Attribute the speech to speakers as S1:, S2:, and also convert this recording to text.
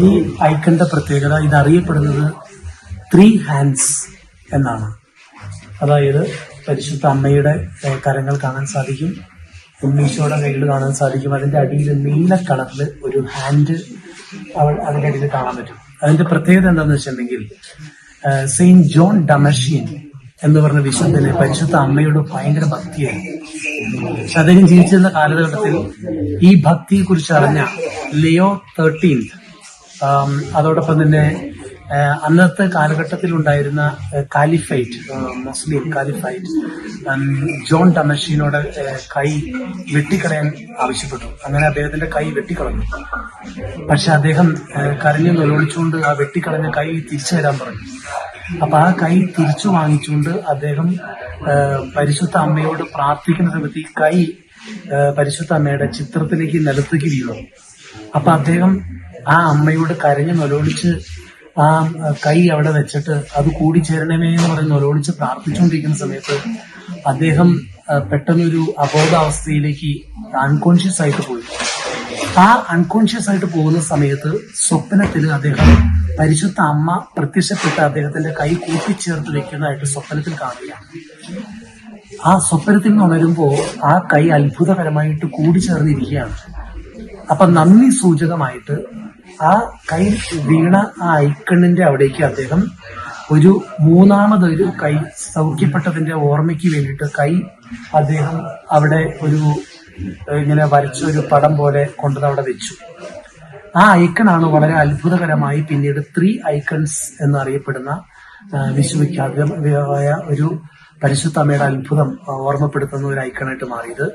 S1: ഈ ഐക്കണിന്റെ പ്രത്യേകത ഇതറിയപ്പെടുന്നത് 3 ഹാൻഡ്സ് എന്നാണ്. അതായത് പരിശുദ്ധ അമ്മയുടെ കരങ്ങൾ കാണാൻ സാധിക്കും, ഉണ്ണീശോയുടെ കൈകൾ കാണാൻ സാധിക്കും. അതിന്റെ അടിയിൽ നീല കളറിൽ ഒരു ഹാൻഡ് അതിന്റെ അടിയിൽ കാണാൻ പറ്റും. അതിന്റെ പ്രത്യേകത എന്താണെന്ന് വെച്ചിട്ടുണ്ടെങ്കിൽ സെയിന്റ് ജോൺ ഡമഷ്യൻ എന്ന് പറഞ്ഞ വിശുദ്ധന് പരിശുദ്ധ അമ്മയോട് ഭയങ്കര ഭക്തിയായിരുന്നു. പക്ഷെ അദ്ദേഹം ജീവിച്ചിരുന്ന കാലഘട്ടത്തിൽ ഈ ഭക്തിയെ കുറിച്ച് അറിഞ്ഞ ലിയോ 13 അതോടൊപ്പം തന്നെ അന്നത്തെ കാലഘട്ടത്തിൽ ഉണ്ടായിരുന്ന കാലിഫൈറ്റ്, മുസ്ലിം കാലിഫൈറ്റ് ജോൺ ഡമഷ്യനോട് കൈ വെട്ടിക്കളയാൻ ആവശ്യപ്പെട്ടു. അങ്ങനെ അദ്ദേഹത്തിന്റെ കൈ വെട്ടിക്കളഞ്ഞു. പക്ഷെ അദ്ദേഹം കരഞ്ഞു നിലവിളിച്ചുകൊണ്ട് ആ വെട്ടിക്കളഞ്ഞ കൈ തിരിച്ചു തരാൻ പറഞ്ഞു. അപ്പൊ ആ കൈ തിരിച്ചു വാങ്ങിച്ചുകൊണ്ട് അദ്ദേഹം പരിശുദ്ധ അമ്മയോട് പ്രാർത്ഥിക്കുന്ന സമയത്ത് ഈ കൈ പരിശുദ്ധ അമ്മയുടെ ചിത്രത്തിലേക്ക് നിലത്തേക്ക് വീണു. അപ്പൊ അദ്ദേഹം ആ അമ്മയോട് കരഞ്ഞു നിലവിളിച്ച് ആ കൈ അവിടെ വെച്ചിട്ട് അത് കൂടിച്ചേരണമേ എന്ന് പറഞ്ഞ് നിലവിളിച്ച് പ്രാർത്ഥിച്ചുകൊണ്ടിരിക്കുന്ന സമയത്ത് അദ്ദേഹം പെട്ടെന്നൊരു അബോധാവസ്ഥയിലേക്ക് അൺകോൺഷ്യസ് ആയിട്ട് പോയി. ആ അൺകോൺഷ്യസ് ആയിട്ട് പോകുന്ന സമയത്ത് സ്വപ്നത്തിൽ അദ്ദേഹം പരിശുദ്ധ അമ്മ പ്രത്യക്ഷപ്പെട്ട് അദ്ദേഹത്തിന്റെ കൈ കൂട്ടിച്ചേർത്ത് വെക്കുന്നതായിട്ട് സ്വപ്നത്തിൽ കാണുകയാണ്. ആ സ്വപ്നത്തിൽ നിന്ന് ഉണരുമ്പോൾ ആ കൈ അത്ഭുതകരമായിട്ട് കൂടിച്ചേർന്നിരിക്കുകയാണ്. അപ്പൊ നന്ദി സൂചകമായിട്ട് ആ കൈ വീണ ആ ഐക്കണിന്റെ അവിടേക്ക് അദ്ദേഹം ഒരു മൂന്നാമതൊരു കൈ സൗഖ്യപ്പെട്ടതിന്റെ ഓർമ്മയ്ക്ക് വേണ്ടിയിട്ട് കൈ അദ്ദേഹം അവിടെ ഒരു ഇങ്ങനെ വരച്ച ഒരു പടം പോലെ കൊണ്ടുവന്ന് അവിടെ വെച്ചു. ആ ഐക്കണാണ് വളരെ അത്ഭുതകരമായി പിന്നീട് 3 ഐക്കൺസ് എന്നറിയപ്പെടുന്ന വിശ്വവിഖ്യാതമായ ഒരു പരിശുദ്ധ അമ്മയുടെ അത്ഭുതം ഓർമ്മപ്പെടുത്തുന്ന ഒരു ഐക്കണായിട്ട് മാറിയത്.